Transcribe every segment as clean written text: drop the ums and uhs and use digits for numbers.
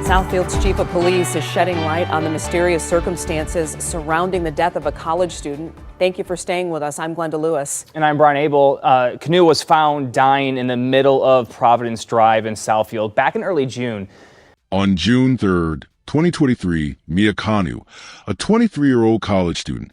Southfield's chief of police is shedding light on the mysterious circumstances surrounding the death of a college student. Thank you for staying with us. I'm Glenda Lewis. And I'm Brian Abel. Kanu was found dying in the middle of Providence Drive in Southfield back in early June. On June 3rd, 2023, Mia Kanu, a 23-year-old college student,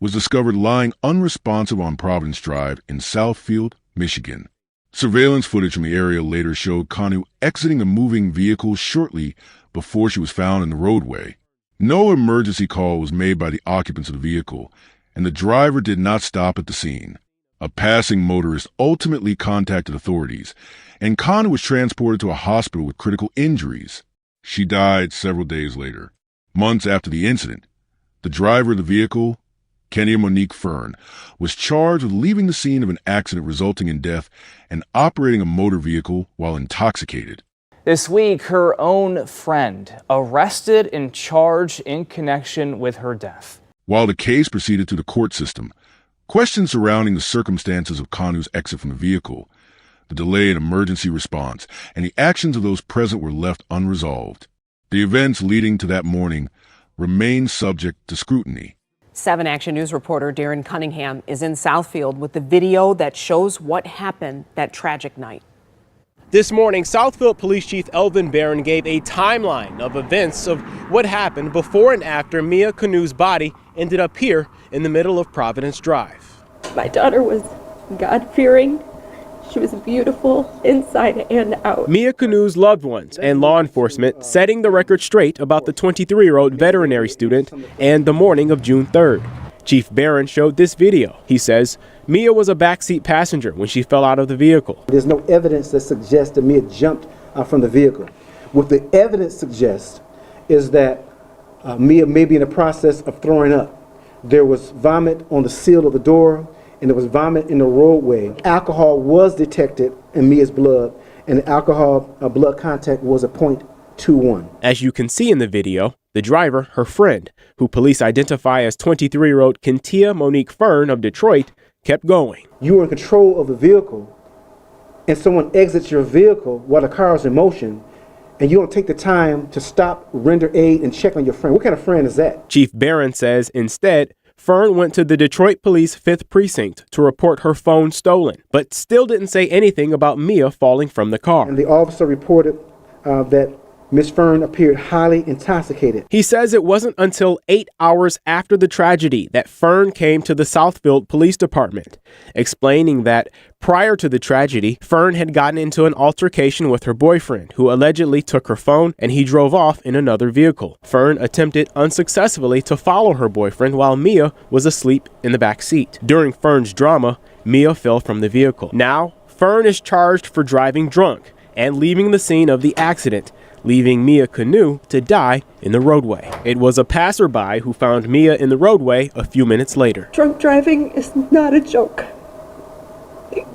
was discovered lying unresponsive on Providence Drive in Southfield, Michigan. Surveillance footage from the area later showed Kanu exiting a moving vehicle shortly before she was found in the roadway. No emergency call was made by the occupants of the vehicle, and the driver did not stop at the scene. A passing motorist ultimately contacted authorities, and Kanu was transported to a hospital with critical injuries. She died several days later. Months after the incident, the driver of the vehicle, Kentia Monique Fearn, was charged with leaving the scene of an accident resulting in death and operating a motor vehicle while intoxicated. This week, her own friend arrested and charged in connection with her death. While the case proceeded through the court system, questions surrounding the circumstances of Kanu's exit from the vehicle, the delay in emergency response, and the actions of those present were left unresolved. The events leading to that morning remain subject to scrutiny. 7 Action News reporter Darren Cunningham is in Southfield with the video that shows what happened that tragic night. This morning, Southfield Police Chief Elvin Barron gave a timeline of events of what happened before and after Mia Kanu's body ended up here in the middle of Providence Drive. My daughter was God-fearing. She was beautiful inside and out. Mia Kanu's loved ones and law enforcement setting the record straight about the 23-year-old veterinary student and the morning of June 3rd. Chief Barron showed this video. He says Mia was a backseat passenger when she fell out of the vehicle. There's no evidence that suggests that Mia jumped from the vehicle. What the evidence suggests is that Mia may be in the process of throwing up. There was vomit on the seal of the door, and there was vomit in the roadway. Alcohol was detected in Mia's blood, and the alcohol blood contact was a 0.21. As you can see in the video, the driver, her friend, who police identify as 23-year-old Kentia Monique Fearn of Detroit, kept going. You were in control of the vehicle, and someone exits your vehicle while the car is in motion, and you don't take the time to stop, render aid, and check on your friend. What kind of friend is that? Chief Barron says instead, Fearn went to the Detroit Police 5th Precinct to report her phone stolen, but still didn't say anything about Mia falling from the car. And the officer reported that Ms. Fearn appeared highly intoxicated. He says it wasn't until 8 hours after the tragedy that Fearn came to the Southfield Police Department, explaining that prior to the tragedy, Fearn had gotten into an altercation with her boyfriend, who allegedly took her phone, and he drove off in another vehicle. Fearn attempted unsuccessfully to follow her boyfriend while Mia was asleep in the back seat. During Fearn's drama, Mia fell from the vehicle. Now, Fearn is charged for driving drunk and leaving the scene of the accident, leaving Mia Kanu to die in the roadway. It was a passerby who found Mia in the roadway a few minutes later. Drunk driving is not a joke.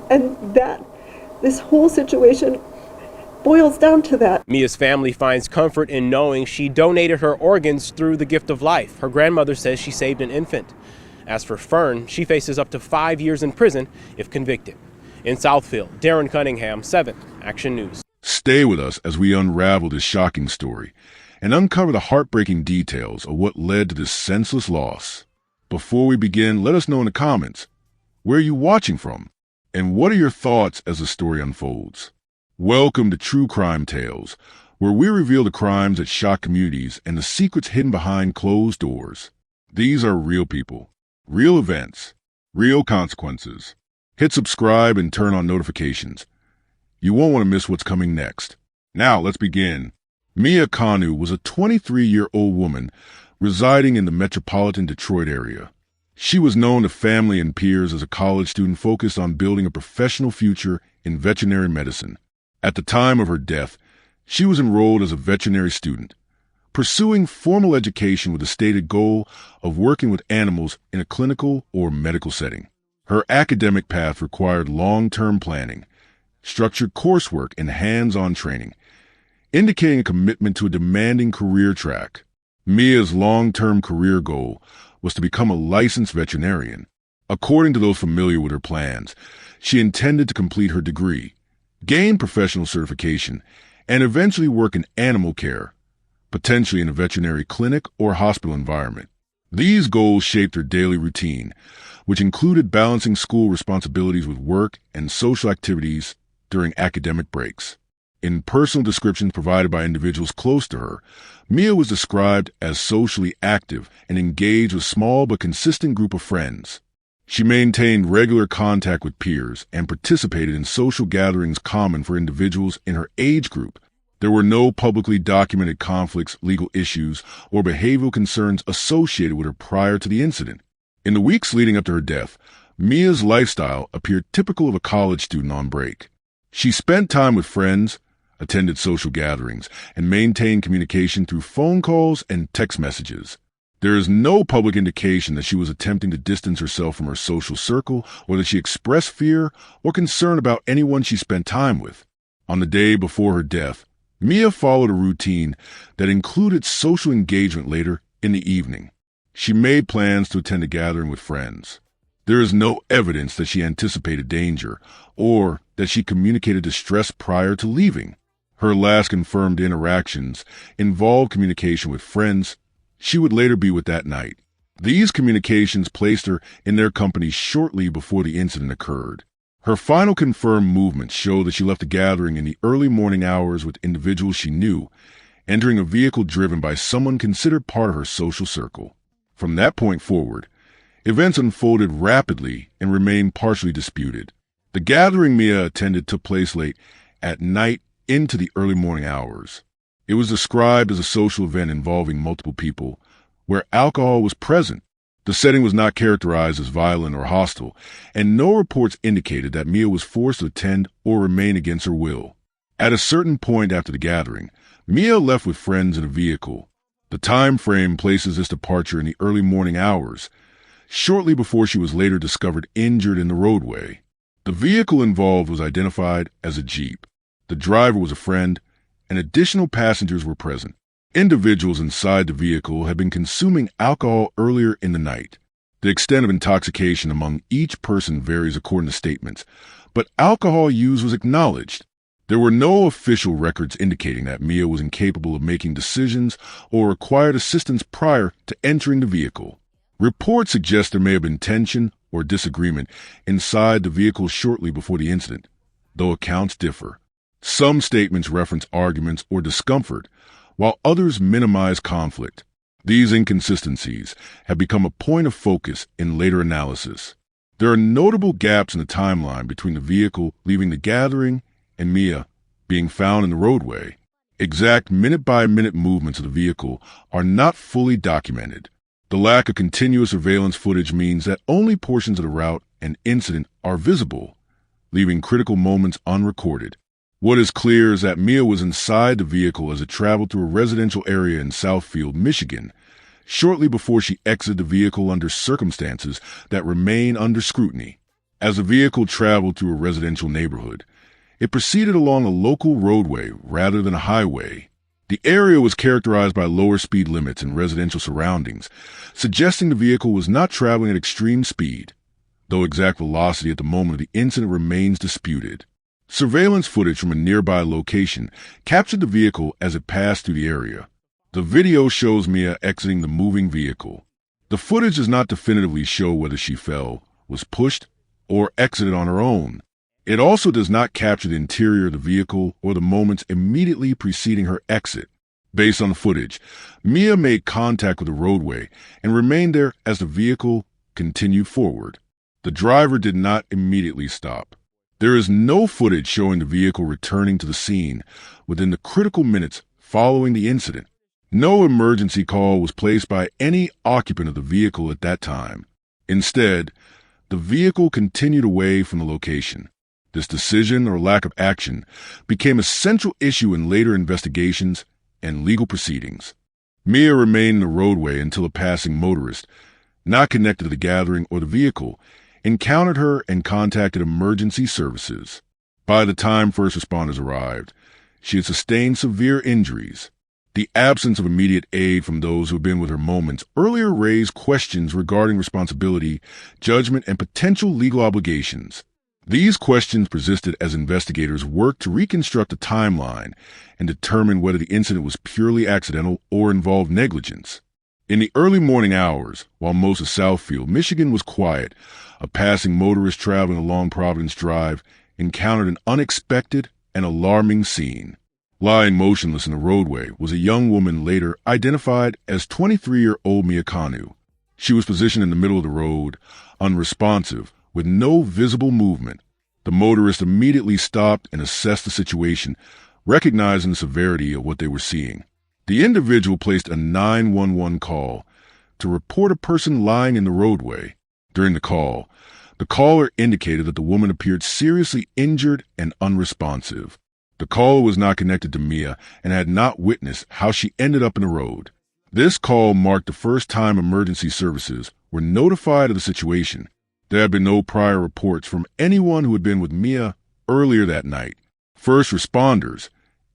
And this whole situation boils down to that. Mia's family finds comfort in knowing she donated her organs through the gift of life. Her grandmother says she saved an infant. As for Fearn, she faces up to 5 years in prison if convicted. In Southfield, Darren Cunningham, 7 Action News. Stay with us as we unravel this shocking story and uncover the heartbreaking details of what led to this senseless loss. Before we begin, let us know in the comments, where are you watching from? And what are your thoughts as the story unfolds? Welcome to True Crime Tales, where we reveal the crimes that shock communities and the secrets hidden behind closed doors. These are real people, real events, real consequences. Hit subscribe and turn on notifications. You won't want to miss what's coming next. Now, let's begin. Mia Kanu was a 23-year-old woman residing in the metropolitan Detroit area. She was known to family and peers as a college student focused on building a professional future in veterinary medicine. At the time of her death, she was enrolled as a veterinary student, pursuing formal education with the stated goal of working with animals in a clinical or medical setting. Her academic path required long-term planning, structured coursework, and hands-on training, indicating a commitment to a demanding career track. Mia's long-term career goal was to become a licensed veterinarian. According to those familiar with her plans, she intended to complete her degree, gain professional certification, and eventually work in animal care, potentially in a veterinary clinic or hospital environment. These goals shaped her daily routine, which included balancing school responsibilities with work and social activities during academic breaks. In personal descriptions provided by individuals close to her, Mia was described as socially active and engaged with a small but consistent group of friends. She maintained regular contact with peers and participated in social gatherings common for individuals in her age group. There were no publicly documented conflicts, legal issues, or behavioral concerns associated with her prior to the incident. In the weeks leading up to her death, Mia's lifestyle appeared typical of a college student on break. She spent time with friends, attended social gatherings, and maintained communication through phone calls and text messages. There is no public indication that she was attempting to distance herself from her social circle or that she expressed fear or concern about anyone she spent time with. On the day before her death, Mia followed a routine that included social engagement later in the evening. She made plans to attend a gathering with friends. There is no evidence that she anticipated danger or that she communicated distress prior to leaving. Her last confirmed interactions involved communication with friends she would later be with that night. These communications placed her in their company shortly before the incident occurred. Her final confirmed movements show that she left the gathering in the early morning hours with individuals she knew, entering a vehicle driven by someone considered part of her social circle. From that point forward, events unfolded rapidly and remained partially disputed. The gathering Mia attended took place late at night into the early morning hours. It was described as a social event involving multiple people, where alcohol was present. The setting was not characterized as violent or hostile, and no reports indicated that Mia was forced to attend or remain against her will. At a certain point after the gathering, Mia left with friends in a vehicle. The time frame places this departure in the early morning hours, shortly before she was later discovered injured in the roadway. The vehicle involved was identified as a Jeep. The driver was a friend, and additional passengers were present. Individuals inside the vehicle had been consuming alcohol earlier in the night. The extent of intoxication among each person varies according to statements, but alcohol use was acknowledged. There were no official records indicating that Mia was incapable of making decisions or required assistance prior to entering the vehicle. Reports suggest there may have been tension or disagreement inside the vehicle shortly before the incident, though accounts differ. Some statements reference arguments or discomfort, while others minimize conflict. These inconsistencies have become a point of focus in later analysis. There are notable gaps in the timeline between the vehicle leaving the gathering and Mia being found in the roadway. Exact minute-by-minute movements of the vehicle are not fully documented. The lack of continuous surveillance footage means that only portions of the route and incident are visible, leaving critical moments unrecorded. What is clear is that Mia was inside the vehicle as it traveled through a residential area in Southfield, Michigan, shortly before she exited the vehicle under circumstances that remain under scrutiny. As the vehicle traveled through a residential neighborhood, it proceeded along a local roadway rather than a highway. The area was characterized by lower speed limits and residential surroundings, suggesting the vehicle was not traveling at extreme speed, though exact velocity at the moment of the incident remains disputed. Surveillance footage from a nearby location captured the vehicle as it passed through the area. The video shows Mia exiting the moving vehicle. The footage does not definitively show whether she fell, was pushed, or exited on her own. It also does not capture the interior of the vehicle or the moments immediately preceding her exit. Based on the footage, Mia made contact with the roadway and remained there as the vehicle continued forward. The driver did not immediately stop. There is no footage showing the vehicle returning to the scene within the critical minutes following the incident. No emergency call was placed by any occupant of the vehicle at that time. Instead, the vehicle continued away from the location. This decision or lack of action became a central issue in later investigations and legal proceedings. Mia remained in the roadway until a passing motorist, not connected to the gathering or the vehicle, encountered her and contacted emergency services. By the time first responders arrived, she had sustained severe injuries. The absence of immediate aid from those who had been with her moments earlier raised questions regarding responsibility, judgment, and potential legal obligations. These questions persisted as investigators worked to reconstruct the timeline and determine whether the incident was purely accidental or involved negligence. In the early morning hours, while most of Southfield, Michigan was quiet, a passing motorist traveling along Providence Drive encountered an unexpected and alarming scene. Lying motionless in the roadway was a young woman later identified as 23-year-old Mia Kanu. She was positioned in the middle of the road, unresponsive, with no visible movement. The motorist immediately stopped and assessed the situation, recognizing the severity of what they were seeing. The individual placed a 911 call to report a person lying in the roadway. During the call, the caller indicated that the woman appeared seriously injured and unresponsive. The caller was not connected to Mia and had not witnessed how she ended up in the road. This call marked the first time emergency services were notified of the situation. There had been no prior reports from anyone who had been with Mia earlier that night. First responders,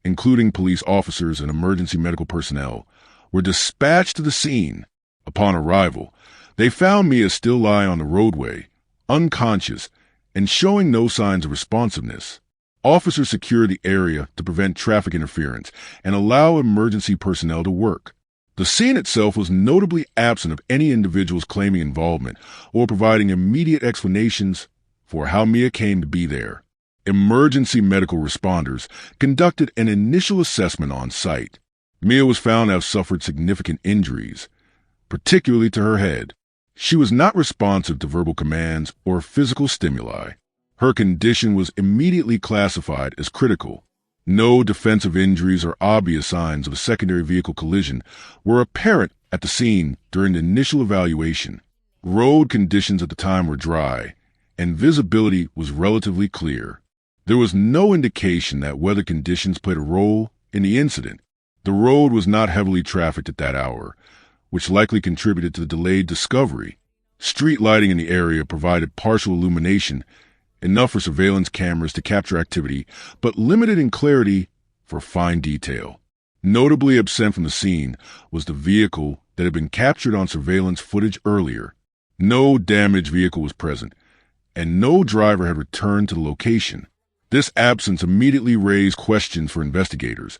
including police officers and emergency medical personnel, were dispatched to the scene. Upon arrival, they found Mia still lying on the roadway, unconscious, and showing no signs of responsiveness. Officers secured the area to prevent traffic interference and allow emergency personnel to work. The scene itself was notably absent of any individuals claiming involvement or providing immediate explanations for how Mia came to be there. Emergency medical responders conducted an initial assessment on site. Mia was found to have suffered significant injuries, particularly to her head. She was not responsive to verbal commands or physical stimuli. Her condition was immediately classified as critical. No defensive injuries or obvious signs of a secondary vehicle collision were apparent at the scene during the initial evaluation. Road conditions at the time were dry, and visibility was relatively clear. There was no indication that weather conditions played a role in the incident. The road was not heavily trafficked at that hour, which likely contributed to the delayed discovery. Street lighting in the area provided partial illumination, enough for surveillance cameras to capture activity, but limited in clarity for fine detail. Notably absent from the scene was the vehicle that had been captured on surveillance footage earlier. No damaged vehicle was present, and no driver had returned to the location. This absence immediately raised questions for investigators,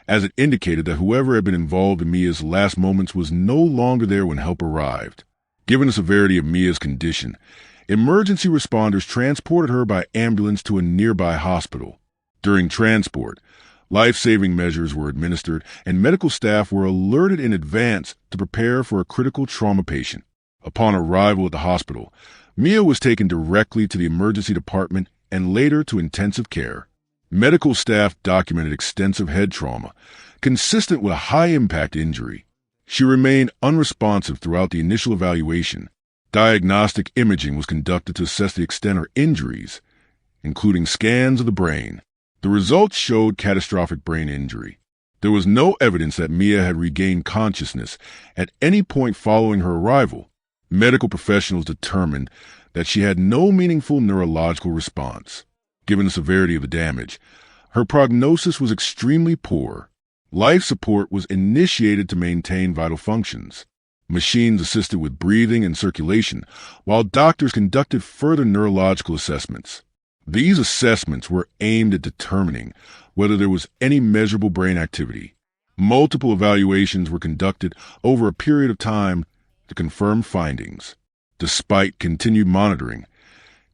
as it indicated that whoever had been involved in Mia's last moments was no longer there when help arrived. Given the severity of Mia's condition, emergency responders transported her by ambulance to a nearby hospital. During transport, life-saving measures were administered, and medical staff were alerted in advance to prepare for a critical trauma patient. Upon arrival at the hospital, Mia was taken directly to the emergency department and later to intensive care. Medical staff documented extensive head trauma, consistent with a high-impact injury. She remained unresponsive throughout the initial evaluation. Diagnostic imaging was conducted to assess the extent of her injuries, including scans of the brain. The results showed catastrophic brain injury. There was no evidence that Mia had regained consciousness at any point following her arrival. Medical professionals determined that she had no meaningful neurological response. Given the severity of the damage, her prognosis was extremely poor. Life support was initiated to maintain vital functions. Machines assisted with breathing and circulation, while doctors conducted further neurological assessments. These assessments were aimed at determining whether there was any measurable brain activity. Multiple evaluations were conducted over a period of time to confirm findings. Despite continued monitoring,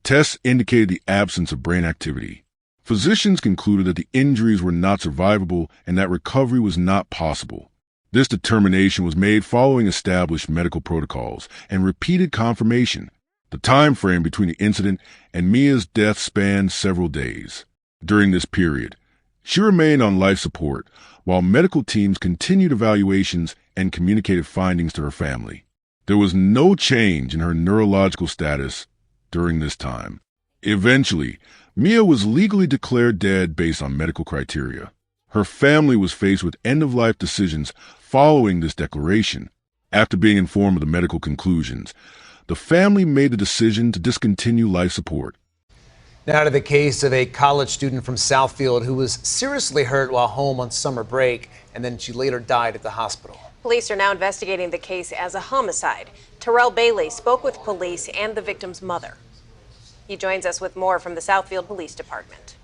tests indicated the absence of brain activity. Physicians concluded that the injuries were not survivable and that recovery was not possible. This determination was made following established medical protocols and repeated confirmation. The time frame between the incident and Mia's death spanned several days. During this period, she remained on life support while medical teams continued evaluations and communicated findings to her family. There was no change in her neurological status during this time. Eventually, Mia was legally declared dead based on medical criteria. Her family was faced with end-of-life decisions following this declaration. After being informed of the medical conclusions, the family made the decision to discontinue life support. Now to the case of a college student from Southfield who was seriously hurt while home on summer break, and then she later died at the hospital. Police are now investigating the case as a homicide. Terrell Bailey spoke with police and the victim's mother. He joins us with more from the Southfield Police Department.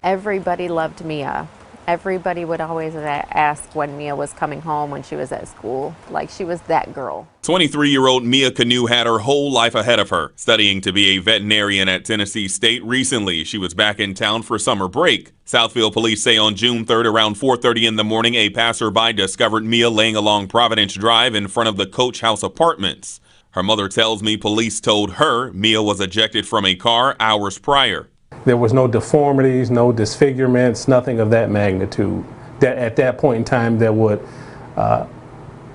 Everybody loved Mia. Everybody would always ask when Mia was coming home when she was at school. Like, she was that girl. 23-year-old Mia Kanu had her whole life ahead of her. Studying to be a veterinarian at Tennessee State, recently she was back in town for summer break. Southfield police say on June 3rd around 4:30 in the morning, a passerby discovered Mia laying along Providence Drive in front of the Coach House Apartments. Her mother tells me police told her Mia was ejected from a car hours prior. There was no deformities, no disfigurements, nothing of that magnitude that at that point in time that would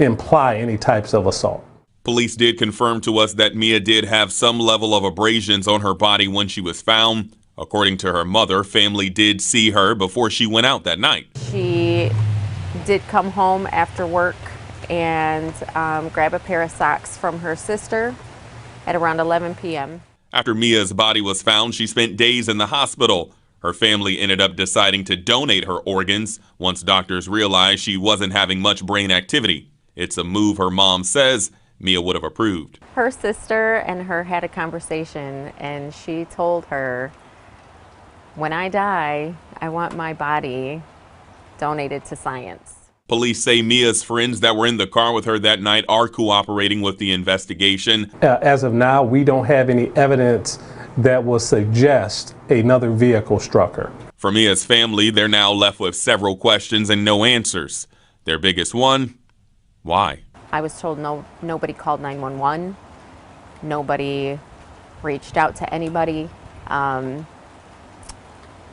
imply any types of assault. Police did confirm to us that Mia did have some level of abrasions on her body when she was found. According to her mother, family did see her before she went out that night. She did come home after work and grab a pair of socks from her sister at around 11 p.m. After Mia's body was found, she spent days in the hospital. Her family ended up deciding to donate her organs once doctors realized she wasn't having much brain activity. It's a move her mom says Mia would have approved. Her sister and her had a conversation, and she told her, when I die, I want my body donated to science. Police say Mia's friends that were in the car with her that night are cooperating with the investigation. As of now, we don't have any evidence that will suggest another vehicle struck her. For Mia's family, they're now left with several questions and no answers. Their biggest one, why? I was told nobody called 911. Nobody reached out to anybody.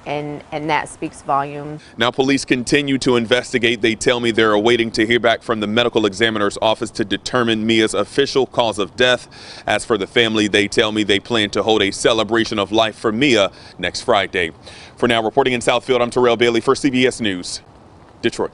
And that speaks volumes. Now, police continue to investigate. They tell me they're awaiting to hear back from the medical examiner's office to determine Mia's official cause of death. As for the family, they tell me they plan to hold a celebration of life for Mia next Friday. For now, reporting in Southfield, I'm Terrell Bailey for CBS News, Detroit.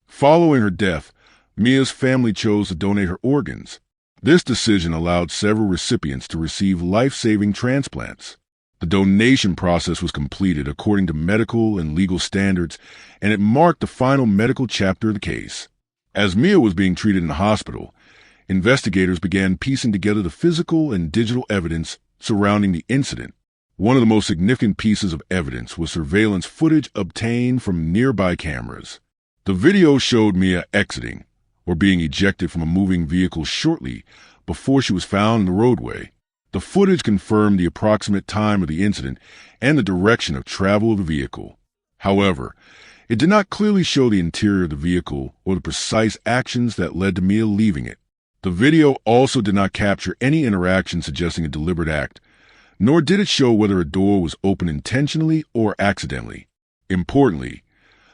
Following her death, Mia's family chose to donate her organs. This decision allowed several recipients to receive life-saving transplants. The donation process was completed according to medical and legal standards, and it marked the final medical chapter of the case. As Mia was being treated in the hospital, investigators began piecing together the physical and digital evidence surrounding the incident. One of the most significant pieces of evidence was surveillance footage obtained from nearby cameras. The video showed Mia exiting or being ejected from a moving vehicle shortly before she was found in the roadway. The footage confirmed the approximate time of the incident and the direction of travel of the vehicle. However, it did not clearly show the interior of the vehicle or the precise actions that led to Mia leaving it. The video also did not capture any interaction suggesting a deliberate act, nor did it show whether a door was opened intentionally or accidentally. Importantly,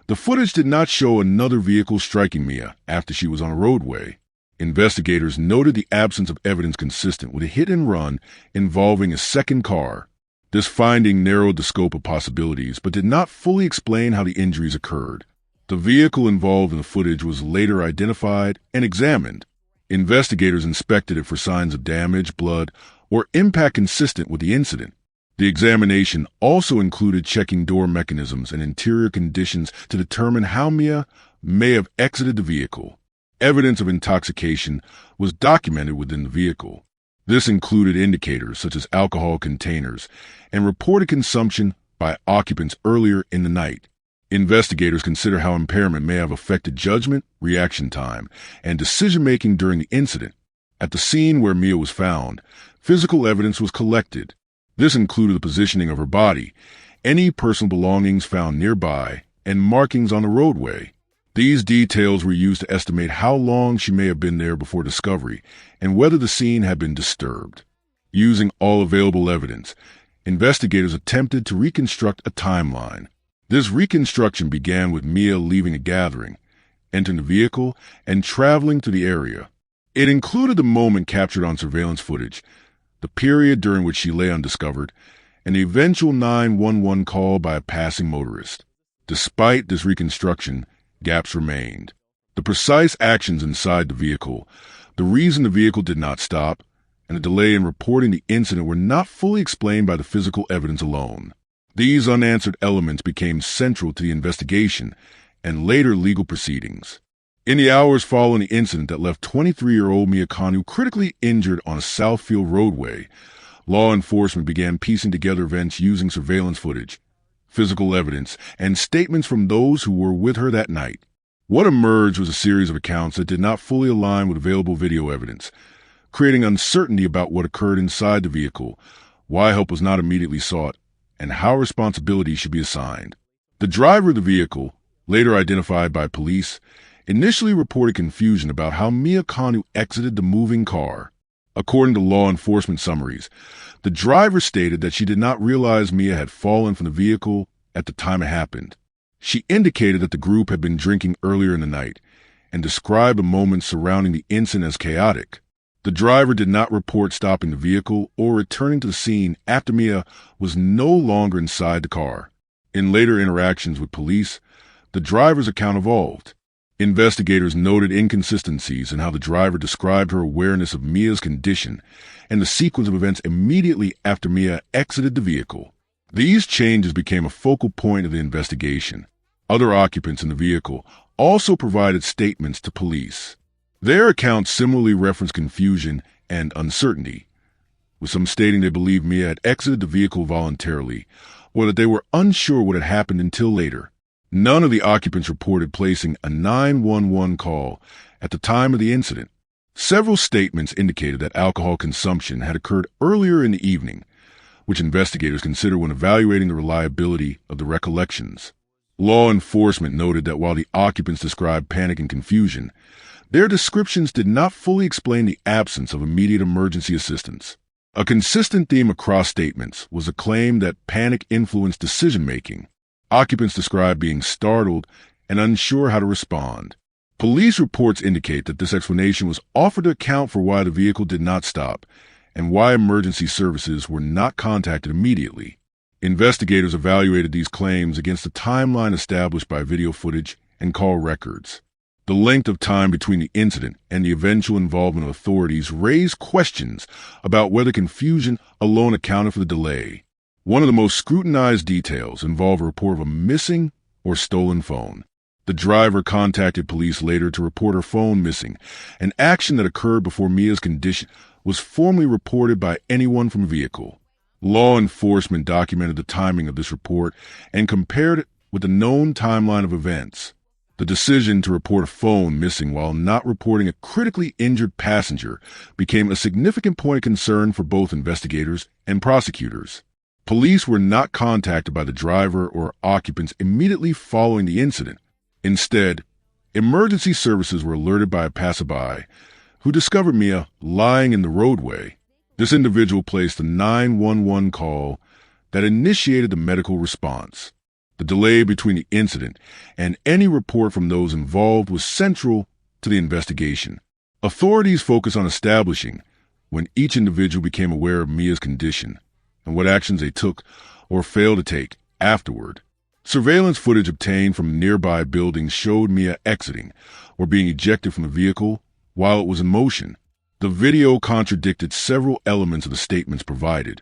the footage did not show another vehicle striking Mia after she was on a roadway. Investigators noted the absence of evidence consistent with a hit-and-run involving a second car. This finding narrowed the scope of possibilities, but did not fully explain how the injuries occurred. The vehicle involved in the footage was later identified and examined. Investigators inspected it for signs of damage, blood, or impact consistent with the incident. The examination also included checking door mechanisms and interior conditions to determine how Mia may have exited the vehicle. Evidence of intoxication was documented within the vehicle. This included indicators such as alcohol containers and reported consumption by occupants earlier in the night. Investigators consider how impairment may have affected judgment, reaction time, and decision-making during the incident. At the scene where Mia was found, physical evidence was collected. This included the positioning of her body, any personal belongings found nearby, and markings on the roadway. These details were used to estimate how long she may have been there before discovery and whether the scene had been disturbed. Using all available evidence, investigators attempted to reconstruct a timeline. This reconstruction began with Mia leaving a gathering, entering the vehicle, and traveling to the area. It included the moment captured on surveillance footage, the period during which she lay undiscovered, and the eventual 911 call by a passing motorist. Despite this reconstruction, gaps remained. The precise actions inside the vehicle, the reason the vehicle did not stop, and the delay in reporting the incident were not fully explained by the physical evidence alone. These unanswered elements became central to the investigation and later legal proceedings. In the hours following the incident that left 23-year-old Mia Kanu critically injured on a Southfield roadway, Law enforcement began piecing together events using surveillance footage, physical evidence, and statements from those who were with her that night. What emerged was a series of accounts that did not fully align with available video evidence, creating uncertainty about what occurred inside the vehicle, why help was not immediately sought, and how responsibility should be assigned. The driver of the vehicle, later identified by police, initially reported confusion about how Mia Kanu exited the moving car. According to law enforcement summaries, the driver stated that she did not realize Mia had fallen from the vehicle at the time it happened. She indicated that the group had been drinking earlier in the night and described the moments surrounding the incident as chaotic. The driver did not report stopping the vehicle or returning to the scene after Mia was no longer inside the car. In later interactions with police, the driver's account evolved. Investigators noted inconsistencies in how the driver described her awareness of Mia's condition and the sequence of events immediately after Mia exited the vehicle. These changes became a focal point of the investigation. Other occupants in the vehicle also provided statements to police. Their accounts similarly referenced confusion and uncertainty, with some stating they believed Mia had exited the vehicle voluntarily or that they were unsure what had happened until later. None of the occupants reported placing a 911 call at the time of the incident. Several statements indicated that alcohol consumption had occurred earlier in the evening, which investigators consider when evaluating the reliability of the recollections. Law enforcement noted that while the occupants described panic and confusion, their descriptions did not fully explain the absence of immediate emergency assistance. A consistent theme across statements was a claim that panic influenced decision-making. Occupants described being startled and unsure how to respond. Police reports indicate that this explanation was offered to account for why the vehicle did not stop and why emergency services were not contacted immediately. Investigators evaluated these claims against the timeline established by video footage and call records. The length of time between the incident and the eventual involvement of authorities raised questions about whether confusion alone accounted for the delay. One of the most scrutinized details involved a report of a missing or stolen phone. The driver contacted police later to report her phone missing, an action that occurred before Mia's condition was formally reported by anyone from a vehicle. Law enforcement documented the timing of this report and compared it with the known timeline of events. The decision to report a phone missing while not reporting a critically injured passenger became a significant point of concern for both investigators and prosecutors. Police were not contacted by the driver or occupants immediately following the incident. Instead, emergency services were alerted by a passerby who discovered Mia lying in the roadway. This individual placed a 911 call that initiated the medical response. The delay between the incident and any report from those involved was central to the investigation. Authorities focused on establishing when each individual became aware of Mia's condition and what actions they took or failed to take afterward. Surveillance footage obtained from nearby buildings showed Mia exiting or being ejected from the vehicle while it was in motion. The video contradicted several elements of the statements provided,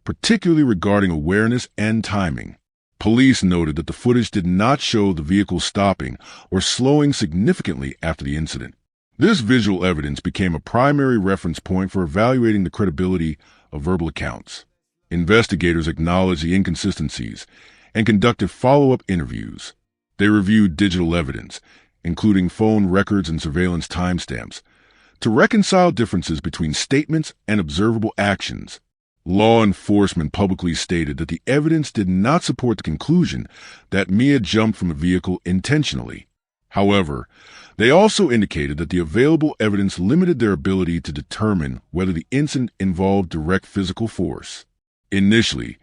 particularly regarding awareness and timing. Police noted that the footage did not show the vehicle stopping or slowing significantly after the incident. This visual evidence became a primary reference point for evaluating the credibility of verbal accounts. Investigators acknowledged the inconsistencies and conducted follow-up interviews. They reviewed digital evidence, including phone records and surveillance timestamps, to reconcile differences between statements and observable actions. Law enforcement publicly stated that the evidence did not support the conclusion that Mia jumped from a vehicle intentionally. However, they also indicated that the available evidence limited their ability to determine whether the incident involved direct physical force. Initially,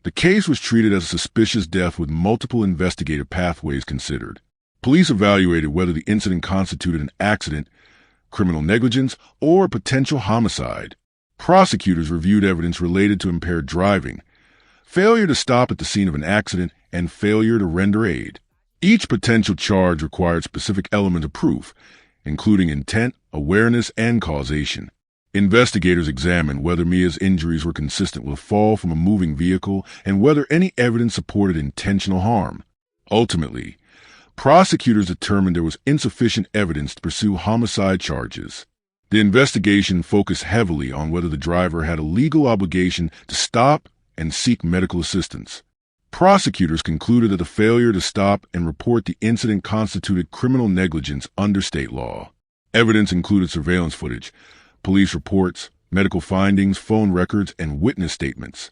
the case was treated as a suspicious death with multiple investigative pathways considered. Police evaluated whether the incident constituted an accident, criminal negligence, or a potential homicide. Prosecutors reviewed evidence related to impaired driving, failure to stop at the scene of an accident, and failure to render aid. Each potential charge required specific elements of proof, including intent, awareness, and causation. Investigators examined whether Mia's injuries were consistent with a fall from a moving vehicle and whether any evidence supported intentional harm. Ultimately, prosecutors determined there was insufficient evidence to pursue homicide charges. The investigation focused heavily on whether the driver had a legal obligation to stop and seek medical assistance. Prosecutors concluded that the failure to stop and report the incident constituted criminal negligence under state law. Evidence included surveillance footage, police reports, medical findings, phone records, and witness statements.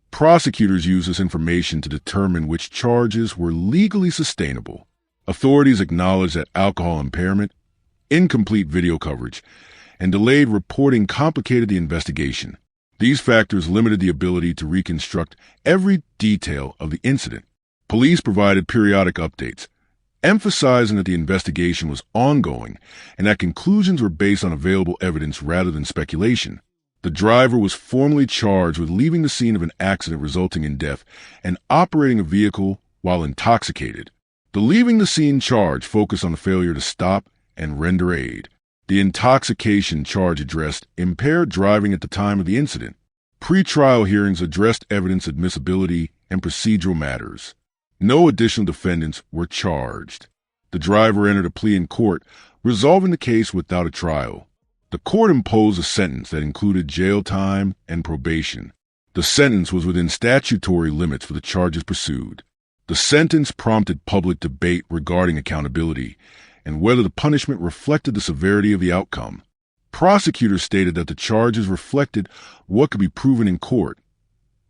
Prosecutors used this information to determine which charges were legally sustainable. Authorities acknowledged that alcohol impairment, incomplete video coverage, and delayed reporting complicated the investigation. These factors limited the ability to reconstruct every detail of the incident. Police provided periodic updates, emphasizing that the investigation was ongoing and that conclusions were based on available evidence rather than speculation. The driver was formally charged with leaving the scene of an accident resulting in death and operating a vehicle while intoxicated. The leaving the scene charge focused on the failure to stop and render aid. The intoxication charge addressed impaired driving at the time of the incident. Pre-trial hearings addressed evidence admissibility and procedural matters. No additional defendants were charged. The driver entered a plea in court, resolving the case without a trial. The court imposed a sentence that included jail time and probation. The sentence was within statutory limits for the charges pursued. The sentence prompted public debate regarding accountability and whether the punishment reflected the severity of the outcome. Prosecutors stated that the charges reflected what could be proven in court,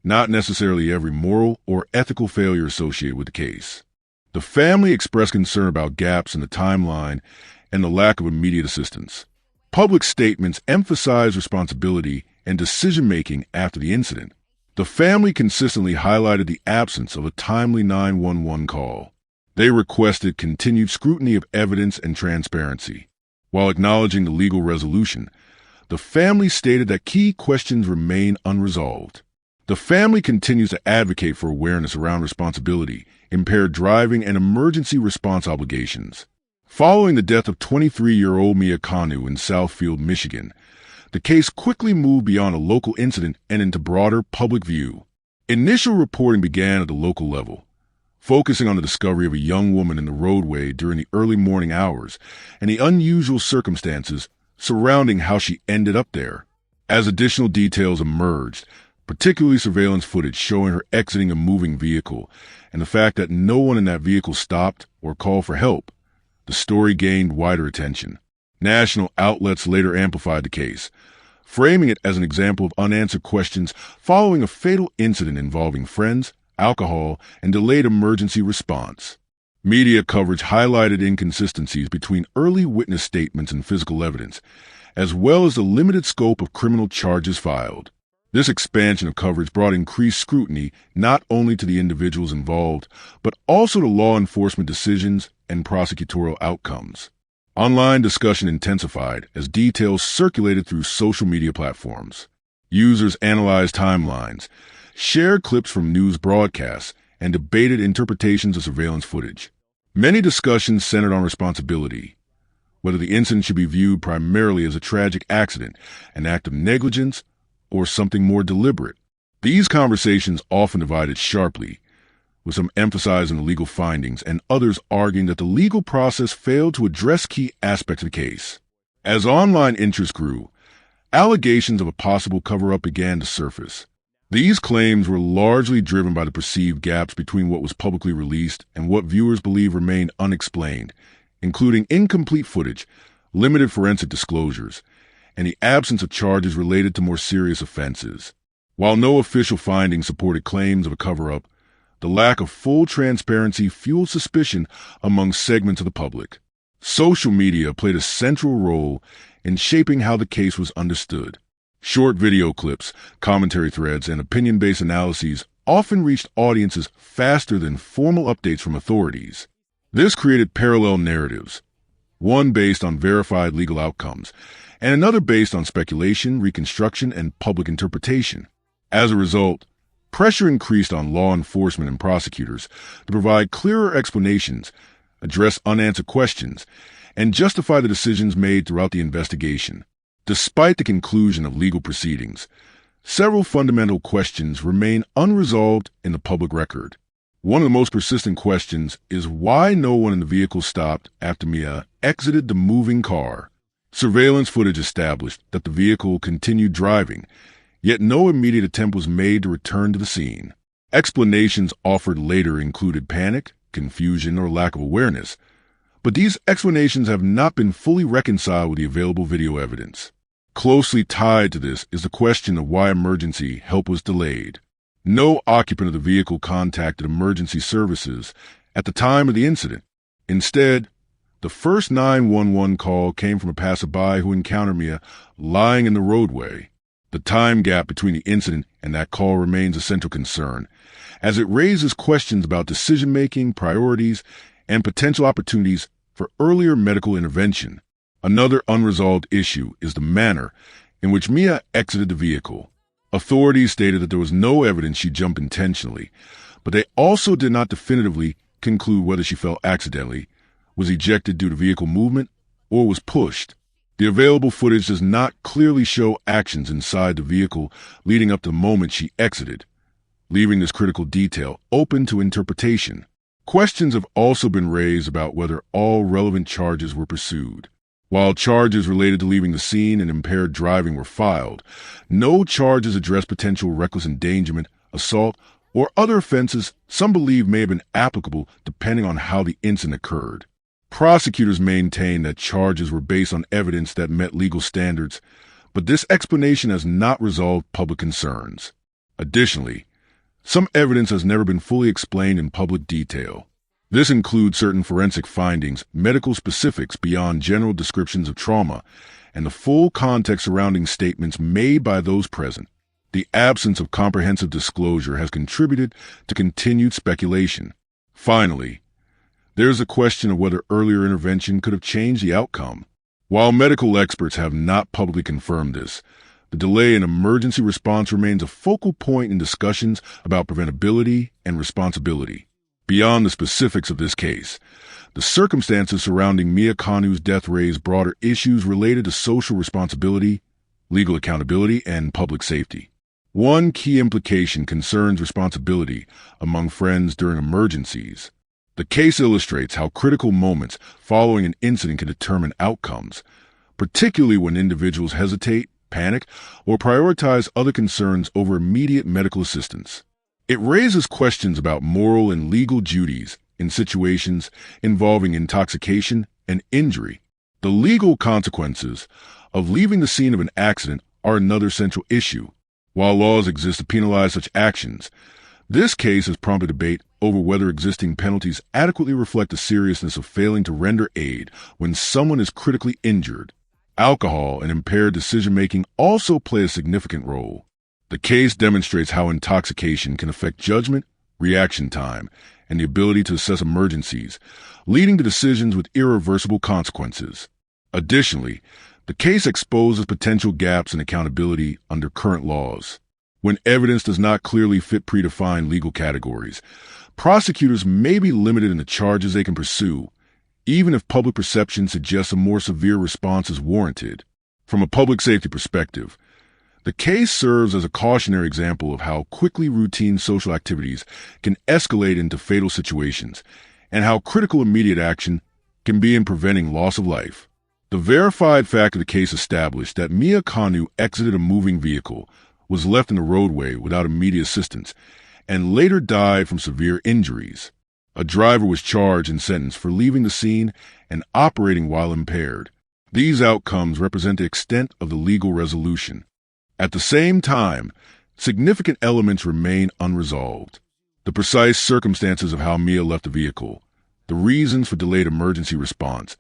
not necessarily every moral or ethical failure associated with the case. The family expressed concern about gaps in the timeline and the lack of immediate assistance. Public statements emphasized responsibility and decision-making after the incident. The family consistently highlighted the absence of a timely 911 call. They requested continued scrutiny of evidence and transparency. While acknowledging the legal resolution, the family stated that key questions remain unresolved. The family continues to advocate for awareness around responsibility, impaired driving, and emergency response obligations. Following the death of 23-year-old Mia Kanu in Southfield, Michigan, the case quickly moved beyond a local incident and into broader public view. Initial reporting began at the local level, focusing on the discovery of a young woman in the roadway during the early morning hours and the unusual circumstances surrounding how she ended up there. As additional details emerged, particularly surveillance footage showing her exiting a moving vehicle and the fact that no one in that vehicle stopped or called for help, the story gained wider attention. National outlets later amplified the case, framing it as an example of unanswered questions following a fatal incident involving friends, alcohol, and delayed emergency response. Media coverage highlighted inconsistencies between early witness statements and physical evidence, as well as the limited scope of criminal charges filed. This expansion of coverage brought increased scrutiny not only to the individuals involved, but also to law enforcement decisions and prosecutorial outcomes. Online discussion intensified as details circulated through social media platforms. Users analyzed timelines, shared clips from news broadcasts, and debated interpretations of surveillance footage. Many discussions centered on responsibility, whether the incident should be viewed primarily as a tragic accident, an act of negligence, or something more deliberate. These conversations often divided sharply, with some emphasizing the legal findings and others arguing that the legal process failed to address key aspects of the case. As online interest grew, allegations of a possible cover-up began to surface. These claims were largely driven by the perceived gaps between what was publicly released and what viewers believe remained unexplained, including incomplete footage, limited forensic disclosures, and the absence of charges related to more serious offenses. While no official findings supported claims of a cover-up, the lack of full transparency fueled suspicion among segments of the public. Social media played a central role in shaping how the case was understood. Short video clips, commentary threads, and opinion-based analyses often reached audiences faster than formal updates from authorities. This created parallel narratives, one based on verified legal outcomes, and another based on speculation, reconstruction, and public interpretation. As a result, pressure increased on law enforcement and prosecutors to provide clearer explanations, address unanswered questions, and justify the decisions made throughout the investigation. Despite the conclusion of legal proceedings, several fundamental questions remain unresolved in the public record. One of the most persistent questions is why no one in the vehicle stopped after Mia exited the moving car. Surveillance footage established that the vehicle continued driving, yet no immediate attempt was made to return to the scene. Explanations offered later included panic, confusion, or lack of awareness, but these explanations have not been fully reconciled with the available video evidence. Closely tied to this is the question of why emergency help was delayed. No occupant of the vehicle contacted emergency services at the time of the incident. Instead, the first 911 call came from a passerby who encountered Mia lying in the roadway. The time gap between the incident and that call remains a central concern, as it raises questions about decision-making, priorities, and potential opportunities for earlier medical intervention. Another unresolved issue is the manner in which Mia exited the vehicle. Authorities stated that there was no evidence she jumped intentionally, but they also did not definitively conclude whether she fell accidentally, was ejected due to vehicle movement, or was pushed. The available footage does not clearly show actions inside the vehicle leading up to the moment she exited, leaving this critical detail open to interpretation. Questions have also been raised about whether all relevant charges were pursued. While charges related to leaving the scene and impaired driving were filed, no charges addressed potential reckless endangerment, assault, or other offenses some believe may have been applicable depending on how the incident occurred. Prosecutors maintain that charges were based on evidence that met legal standards, but this explanation has not resolved public concerns. Additionally, some evidence has never been fully explained in public detail. This includes certain forensic findings, medical specifics beyond general descriptions of trauma, and the full context surrounding statements made by those present. The absence of comprehensive disclosure has contributed to continued speculation. Finally, there is a question of whether earlier intervention could have changed the outcome. While medical experts have not publicly confirmed this, the delay in emergency response remains a focal point in discussions about preventability and responsibility. Beyond the specifics of this case, the circumstances surrounding Mia Kanu's death raise broader issues related to social responsibility, legal accountability, and public safety. One key implication concerns responsibility among friends during emergencies. The case illustrates how critical moments following an incident can determine outcomes, particularly when individuals hesitate, panic, or prioritize other concerns over immediate medical assistance. It raises questions about moral and legal duties in situations involving intoxication and injury. The legal consequences of leaving the scene of an accident are another central issue. While laws exist to penalize such actions, this case has prompted debate over whether existing penalties adequately reflect the seriousness of failing to render aid when someone is critically injured. Alcohol and impaired decision-making also play a significant role. The case demonstrates how intoxication can affect judgment, reaction time, and the ability to assess emergencies, leading to decisions with irreversible consequences. Additionally, the case exposes potential gaps in accountability under current laws. When evidence does not clearly fit predefined legal categories, prosecutors may be limited in the charges they can pursue, even if public perception suggests a more severe response is warranted. From a public safety perspective, the case serves as a cautionary example of how quickly routine social activities can escalate into fatal situations, and how critical immediate action can be in preventing loss of life. The verified fact of the case established that Mia Kanu exited a moving vehicle, was left in the roadway without immediate assistance, and later died from severe injuries. A driver was charged and sentenced for leaving the scene and operating while impaired. These outcomes represent the extent of the legal resolution. At the same time, significant elements remain unresolved. The precise circumstances of how Mia left the vehicle, the reasons for delayed emergency response,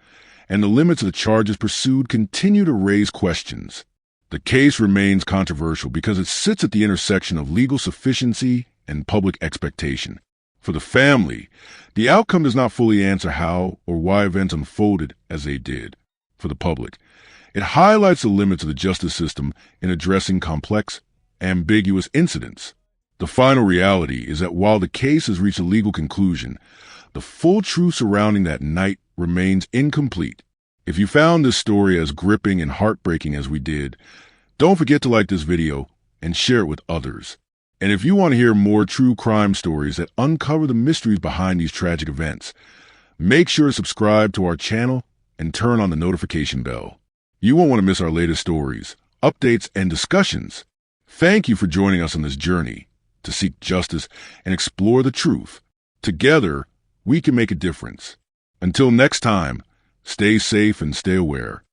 and the limits of the charges pursued continue to raise questions. The case remains controversial because it sits at the intersection of legal sufficiency and public expectation. For the family, the outcome does not fully answer how or why events unfolded as they did. For the public, it highlights the limits of the justice system in addressing complex, ambiguous incidents. The final reality is that while the case has reached a legal conclusion, the full truth surrounding that night remains incomplete. If you found this story as gripping and heartbreaking as we did, don't forget to like this video and share it with others. And if you want to hear more true crime stories that uncover the mysteries behind these tragic events, make sure to subscribe to our channel and turn on the notification bell. You won't want to miss our latest stories, updates, and discussions. Thank you for joining us on this journey to seek justice and explore the truth. Together, we can make a difference. Until next time, stay safe and stay aware.